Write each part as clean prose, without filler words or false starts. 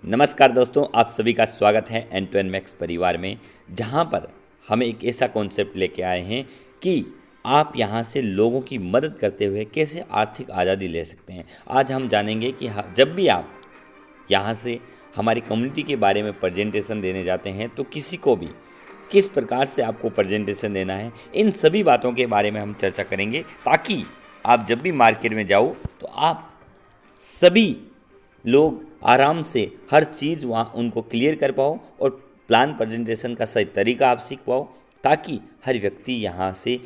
नमस्कार दोस्तों, आप सभी का स्वागत है एन टू एन मैक्स परिवार में, जहां पर हम एक ऐसा कॉन्सेप्ट लेके आए हैं कि आप यहां से लोगों की मदद करते हुए कैसे आर्थिक आज़ादी ले सकते हैं। आज हम जानेंगे कि जब भी आप यहाँ से हमारी कम्युनिटी के बारे में प्रेजेंटेशन देने जाते हैं तो किसी को भी किस प्रकार से आपको प्रेजेंटेशन देना है, इन सभी बातों के बारे में हम चर्चा करेंगे, ताकि आप जब भी मार्केट में जाओ तो आप सभी लोग आराम से हर चीज़ वहाँ उनको क्लियर कर पाओ और प्लान प्रेजेंटेशन का सही तरीका आप सीख पाओ, ताकि हर व्यक्ति यहाँ से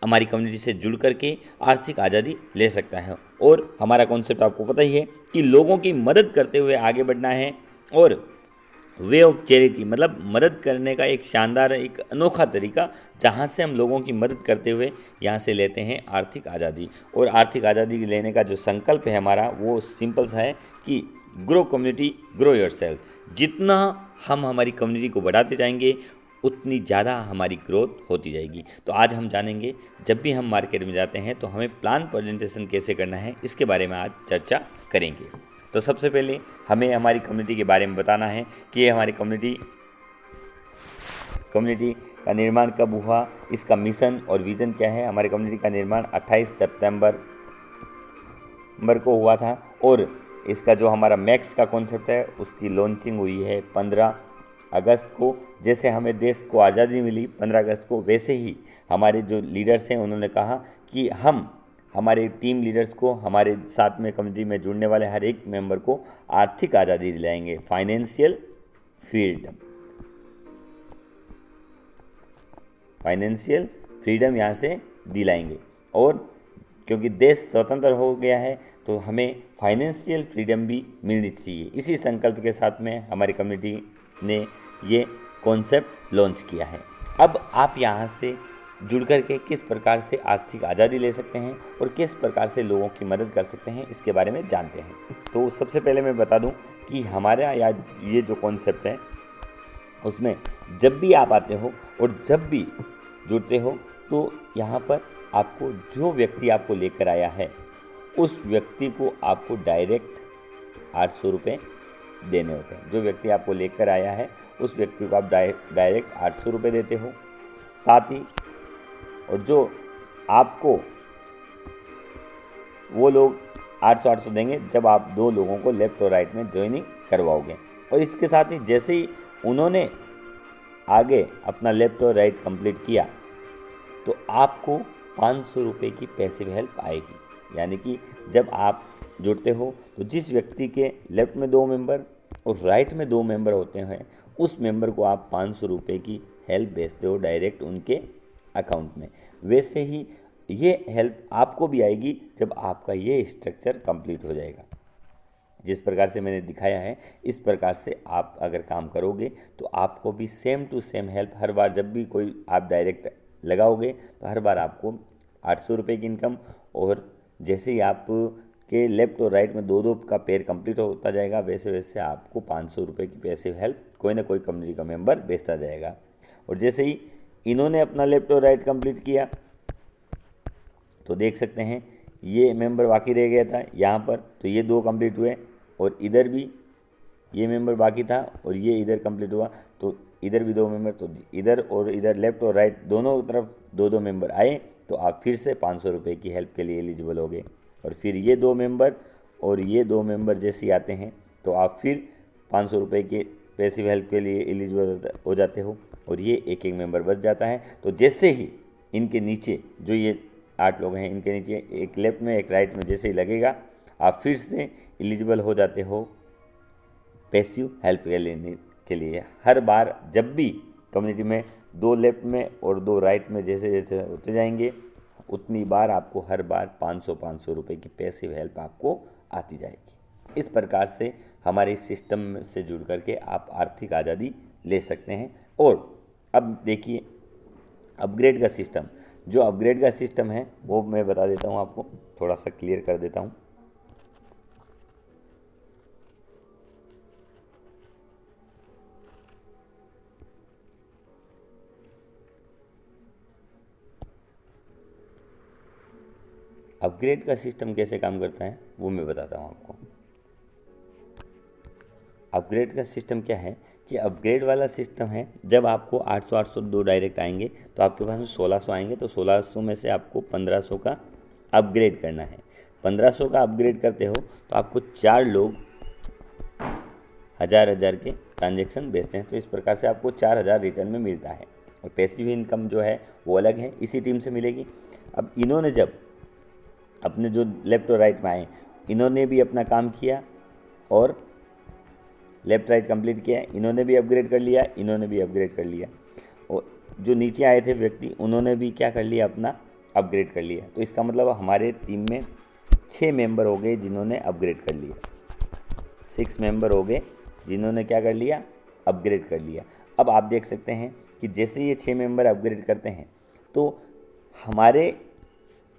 हमारी कम्युनिटी से जुड़ करके आर्थिक आज़ादी ले सकता है। और हमारा कॉन्सेप्ट आपको पता ही है कि लोगों की मदद करते हुए आगे बढ़ना है, और वे ऑफ चैरिटी मतलब मदद करने का एक शानदार एक अनोखा तरीका, जहाँ से हम लोगों की मदद करते हुए यहाँ से लेते हैं आर्थिक आज़ादी। और आर्थिक आज़ादी लेने का जो संकल्प है हमारा, वो सिंपल सा है कि ग्रो कम्युनिटी ग्रो योरसेल्फ। जितना हम हमारी कम्युनिटी को बढ़ाते जाएंगे उतनी ज़्यादा हमारी ग्रोथ होती जाएगी। तो आज हम जानेंगे, जब भी हम मार्केट में जाते हैं तो हमें प्लान प्रेजेंटेशन कैसे करना है, इसके बारे में आज चर्चा करेंगे। तो सबसे पहले हमें हमारी कम्युनिटी के बारे में बताना है कि ये हमारी कम्युनिटी का निर्माण कब हुआ, इसका मिशन और विज़न क्या है। हमारी कम्युनिटी का निर्माण 28 सितंबर को हुआ था, और इसका जो हमारा मैक्स का कॉन्सेप्ट है उसकी लॉन्चिंग हुई है 15 अगस्त को। जैसे हमें देश को आज़ादी मिली 15 अगस्त को, वैसे ही हमारे जो लीडर्स हैं उन्होंने कहा कि हम हमारे टीम लीडर्स को, हमारे साथ में कम्युनिटी में जुड़ने वाले हर एक मेंबर को आर्थिक आज़ादी दिलाएंगे, फाइनेंशियल फ्रीडम। फाइनेंशियल फ्रीडम यहाँ से दिलाएंगे, और क्योंकि देश स्वतंत्र हो गया है तो हमें फाइनेंशियल फ्रीडम भी मिलनी चाहिए। इसी संकल्प के साथ में हमारी कम्युनिटी ने ये कॉन्सेप्ट लॉन्च किया है। अब आप यहाँ से जुड़ कर के किस प्रकार से आर्थिक आज़ादी ले सकते हैं और किस प्रकार से लोगों की मदद कर सकते हैं, इसके बारे में जानते हैं। तो सबसे पहले मैं बता दूं कि हमारे यहाँ ये जो कॉन्सेप्ट है उसमें जब भी आप आते हो और जब भी जुड़ते हो तो यहाँ पर आपको जो व्यक्ति आपको लेकर आया है उस व्यक्ति को आपको डायरेक्ट 800 रुपये देने होते हैं। जो व्यक्ति आपको लेकर आया है उस व्यक्ति को आप डायरेक्ट 800 रुपये देते हो। साथ ही और जो आपको वो लोग 800 देंगे जब आप दो लोगों को लेफ्ट और राइट में ज्वाइनिंग करवाओगे। और इसके साथ ही जैसे ही उन्होंने आगे अपना लेफ्ट और राइट कंप्लीट किया तो आपको 500 रुपये की पैसिव हेल्प आएगी। यानी कि जब आप जुड़ते हो तो जिस व्यक्ति के लेफ्ट में 2 मेंबर और राइट में 2 मेंबर होते हैं, उस मेंबर को आप 500 रुपये की हेल्प भेजते हो डायरेक्ट उनके अकाउंट में। वैसे ही ये हेल्प आपको भी आएगी जब आपका ये स्ट्रक्चर कंप्लीट हो जाएगा। जिस प्रकार से मैंने दिखाया है इस प्रकार से आप अगर काम करोगे तो आपको भी सेम टू सेम हेल्प हर बार जब भी कोई आप डायरेक्ट लगाओगे तो हर बार आपको 800 रुपये की इनकम। और जैसे ही आप के लेफ्ट और राइट में 2-2 का पेयर कंप्लीट होता जाएगा, वैसे वैसे आपको 500 रुपये की पैसिव हेल्प कोई ना कोई कम्युनिटी का मेंबर भेजता जाएगा। और जैसे ही इन्होंने अपना लेफ्ट और राइट कंप्लीट किया तो देख सकते हैं ये मेंबर बाकी रह गया था यहाँ पर, तो ये 2 कंप्लीट हुए, और इधर भी ये मेंबर बाकी था और ये इधर कंप्लीट हुआ, तो इधर भी 2 मेंबर, तो इधर और इधर लेफ्ट और राइट दोनों तरफ 2-2 मेंबर आए, तो आप फिर से 500 रुपये की हेल्प के लिए एलिजिबल हो गए। और फिर ये 2 मेंबर और ये 2 मेंबर जैसे ही आते हैं तो आप फिर 500 रुपये के पैसिव हेल्प के लिए एलिजिबल हो जाते हो, और ये एक एक मेंबर बच जाता है। तो जैसे ही इनके नीचे जो ये 8 लोग हैं, इनके नीचे एक लेफ्ट में एक राइट में जैसे ही लगेगा, आप फिर से एलिजिबल हो जाते हो पैसिव हेल्प के लिए। हर बार जब भी कम्युनिटी में 2 लेफ्ट में और 2 राइट में जैसे जैसे होते जाएंगे, उतनी बार आपको हर बार 500 रुपये की पैसिव हेल्प आपको आती जाएगी। इस प्रकार से हमारे इस सिस्टम से जुड़ करके आप आर्थिक आज़ादी ले सकते हैं। और अब देखिए अपग्रेड का सिस्टम, जो अपग्रेड का सिस्टम है वो मैं बता देता हूँ आपको, थोड़ा सा क्लियर कर देता हूँ। अपग्रेड का सिस्टम कैसे काम करता है वो मैं बताता हूँ आपको। अपग्रेड का सिस्टम क्या है कि अपग्रेड वाला सिस्टम है, जब आपको 800 दो डायरेक्ट आएंगे तो आपके पास में 1600 आएंगे, तो 1600 में से आपको 1500 का अपग्रेड करना है। 1500 का अपग्रेड करते हो तो आपको 4 लोग 1000 के ट्रांजेक्शन बेचते हैं, तो इस प्रकार से आपको 4000 रिटर्न में मिलता है। और पैसिव इनकम जो है वो अलग है, इसी टीम से मिलेगी। अब इन्होंने जब अपने जो लेफ्ट और राइट में आए, इन्होंने भी अपना काम किया और लेफ्ट राइट कंप्लीट किया, इन्होंने भी अपग्रेड कर लिया, इन्होंने भी अपग्रेड कर लिया, और जो नीचे आए थे व्यक्ति उन्होंने भी क्या कर लिया, अपना अपग्रेड कर लिया। तो इसका मतलब हमारे टीम में 6 मेंबर हो गए जिन्होंने अपग्रेड कर लिया, 6 मेंबर हो गए जिन्होंने क्या कर लिया, अपग्रेड कर लिया। अब आप देख सकते हैं कि जैसे ये 6 मेंबर अपग्रेड करते हैं तो हमारे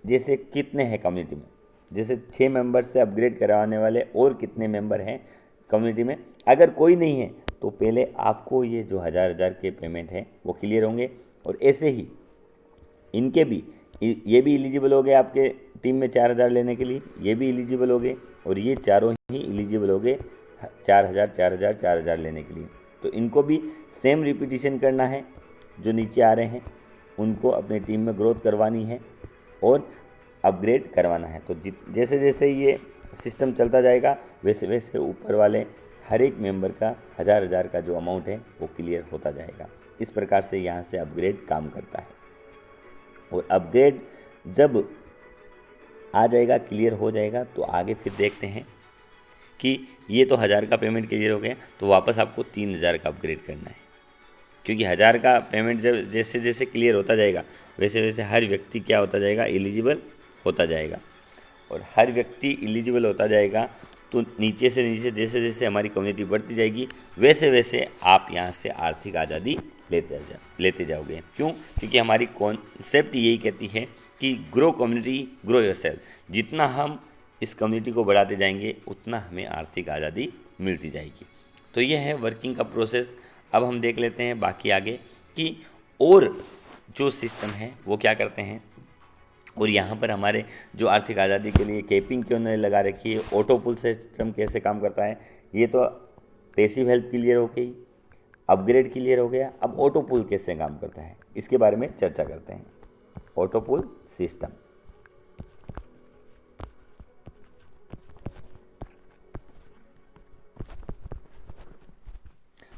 जैसे कितने हैं कम्युनिटी में, जैसे 6 मेंबर से अपग्रेड करवाने वाले और कितने मेंबर हैं कम्युनिटी में। अगर कोई नहीं है तो पहले आपको ये जो 1000 के पेमेंट हैं वो क्लियर होंगे, और ऐसे ही इनके भी, ये भी एलिजिबल हो गए आपके टीम में 4000 लेने के लिए, ये भी एलिजिबल हो गए, और ये चारों ही एलिजिबल हो गए 4000 4000 4000 लेने के लिए। तो इनको भी सेम रिपीटिशन करना है, जो नीचे आ रहे हैं उनको अपनी टीम में ग्रोथ करवानी है और अपग्रेड करवाना है। तो जैसे जैसे ये सिस्टम चलता जाएगा वैसे वैसे ऊपर वाले हर एक मेंबर का 1000 का जो अमाउंट है वो क्लियर होता जाएगा। इस प्रकार से यहाँ से अपग्रेड काम करता है। और अपग्रेड जब आ जाएगा, क्लियर हो जाएगा, तो आगे फिर देखते हैं कि ये तो 1000 का पेमेंट क्लियर हो गया, तो वापस आपको 3000 का अपग्रेड करना है, क्योंकि 1000 का पेमेंट जब जैसे जैसे क्लियर होता जाएगा वैसे वैसे हर व्यक्ति क्या होता जाएगा, एलिजिबल होता जाएगा। और हर व्यक्ति एलिजिबल होता जाएगा तो नीचे से नीचे जैसे जैसे हमारी कम्युनिटी बढ़ती जाएगी वैसे वैसे आप यहाँ से आर्थिक आज़ादी लेते जाओगे। क्यों? क्योंकि हमारी कॉन्सेप्ट यही कहती है कि ग्रो कम्युनिटी ग्रो योरसेल्फ। जितना हम इस कम्युनिटी को बढ़ाते जाएंगे उतना हमें आर्थिक आज़ादी मिलती जाएगी। तो यह है वर्किंग का प्रोसेस। अब हम देख लेते हैं बाकी आगे कि और जो सिस्टम है वो क्या करते हैं, और यहाँ पर हमारे जो आर्थिक आज़ादी के लिए कैपिंग क्यों नहीं लगा रखी है, ऑटो पुल सिस्टम कैसे काम करता है। ये तो पैसिव हेल्प क्लियर हो गई, अपग्रेड क्लियर हो गया। अब ऑटो पुल कैसे काम करता है इसके बारे में चर्चा करते हैं। Auto pull system,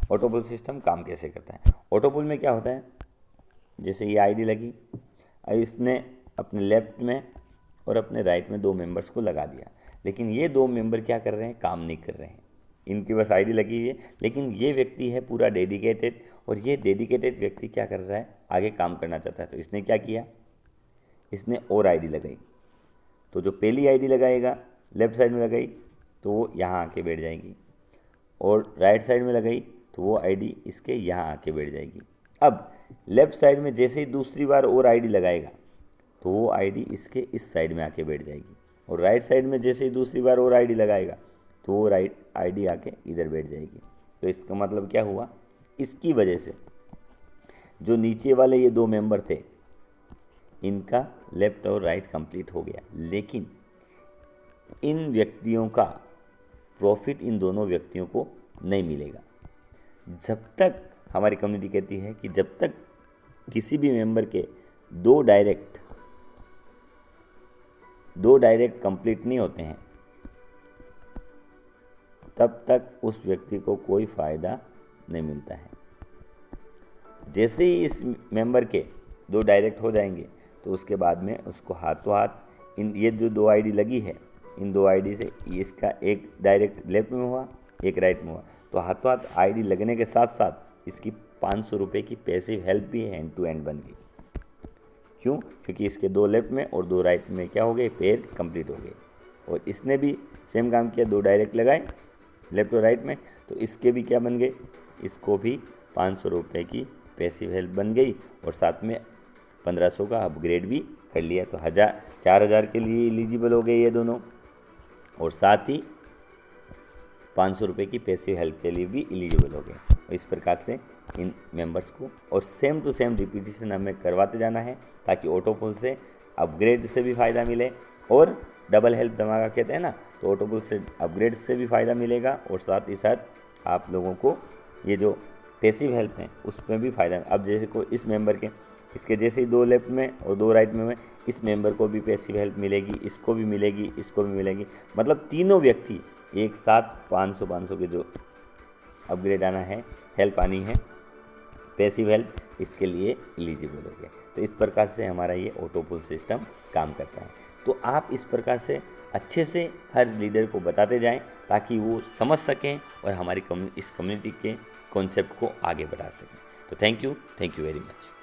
auto pull system काम कैसे करता है। ऑटो पुल में क्या होता है, जैसे ये आईडी लगी, इसने अपने लेफ्ट में और अपने राइट में 2 मेंबर्स को लगा दिया, लेकिन ये 2 मेंबर क्या कर रहे हैं, काम नहीं कर रहे हैं। इनकी बस आईडी लगी हुई है, लेकिन ये व्यक्ति है पूरा डेडिकेटेड, और ये डेडिकेटेड व्यक्ति क्या कर रहा है, आगे काम करना चाहता है। तो इसने क्या किया, इसने और आईडी लगाई। तो जो पहली आईडी लगाएगा लेफ्ट साइड में लगाई तो वो यहाँ आके बैठ जाएगी, और राइट साइड में लगाई तो वो आईडी इसके यहाँ आके बैठ जाएगी। अब लेफ्ट साइड में जैसे ही दूसरी बार और आईडी लगाएगा तो वो आईडी इसके इस साइड में आके बैठ जाएगी, और राइट साइड में जैसे ही दूसरी बार और आईडी लगाएगा तो वो राइट आईडी आके इधर बैठ जाएगी। तो इसका मतलब क्या हुआ, इसकी वजह से जो नीचे वाले ये 2 मेंबर थे इनका लेफ्ट और राइट कंप्लीट हो गया, लेकिन इन व्यक्तियों का प्रॉफिट इन दोनों व्यक्तियों को नहीं मिलेगा। जब तक हमारी कम्युनिटी कहती है कि जब तक किसी भी मेंबर के 2 डायरेक्ट कंप्लीट नहीं होते हैं तब तक उस व्यक्ति को कोई फ़ायदा नहीं मिलता है। जैसे ही इस मेंबर के 2 डायरेक्ट हो जाएंगे तो उसके बाद में उसको हाथों हाथ ये जो 2 आईडी लगी है, इन 2 आईडी से इसका एक डायरेक्ट लेफ्ट में हुआ, एक राइट में हुआ, तो हाथों हाथ आईडी लगने के साथ साथ इसकी 500 रुपये की पैसिव हेल्प भी हैंड टू हैंड बन गई। क्यों? क्योंकि इसके 2 लेफ्ट में और 2 राइट में क्या हो गए, पेयर कंप्लीट हो गए। और इसने भी सेम काम किया, 2 डायरेक्ट लगाए लेफ्ट और राइट में, तो इसके भी क्या बन गए, इसको भी 500 रुपये की पैसिव हेल्प बन गई, और साथ में 1500 का अपग्रेड भी कर लिया। तो 4000 के लिए एलिजिबल हो गए ये दोनों, और साथ ही 500 रुपये की पैसिव हेल्प के लिए भी एलिजिबल हो गए। और इस प्रकार से इन मेंबर्स को और सेम टू सेम रिपीटिशन हमें करवाते जाना है, ताकि ऑटो पुल से अपग्रेड से भी फ़ायदा मिले, और डबल हेल्प धमाका कहते हैं ना, तो ऑटो पुल से अपग्रेड से भी फ़ायदा मिलेगा और साथ ही साथ आप लोगों को ये जो पैसिव हेल्प है उसमें भी फ़ायदा। अब जैसे को इस मेंबर के, इसके जैसे ही 2 लेफ्ट में और 2 राइट में इस मेंबर को भी पैसिव हेल्प मिलेगी, इसको भी मिलेगी, इसको भी मिलेगी। मतलब तीनों व्यक्ति एक साथ 500 के जो अपग्रेड आना है, हेल्प आनी है, पैसिव हेल्प, इसके लिए एलिजिबल हो गए। तो इस प्रकार से हमारा ये ऑटो पुल सिस्टम काम करता है। तो आप इस प्रकार से अच्छे से हर लीडर को बताते जाएं ताकि वो समझ सकें और हमारी इस कम्युनिटी के कॉन्सेप्ट को आगे बढ़ा सकें। तो थैंक यू वेरी मच।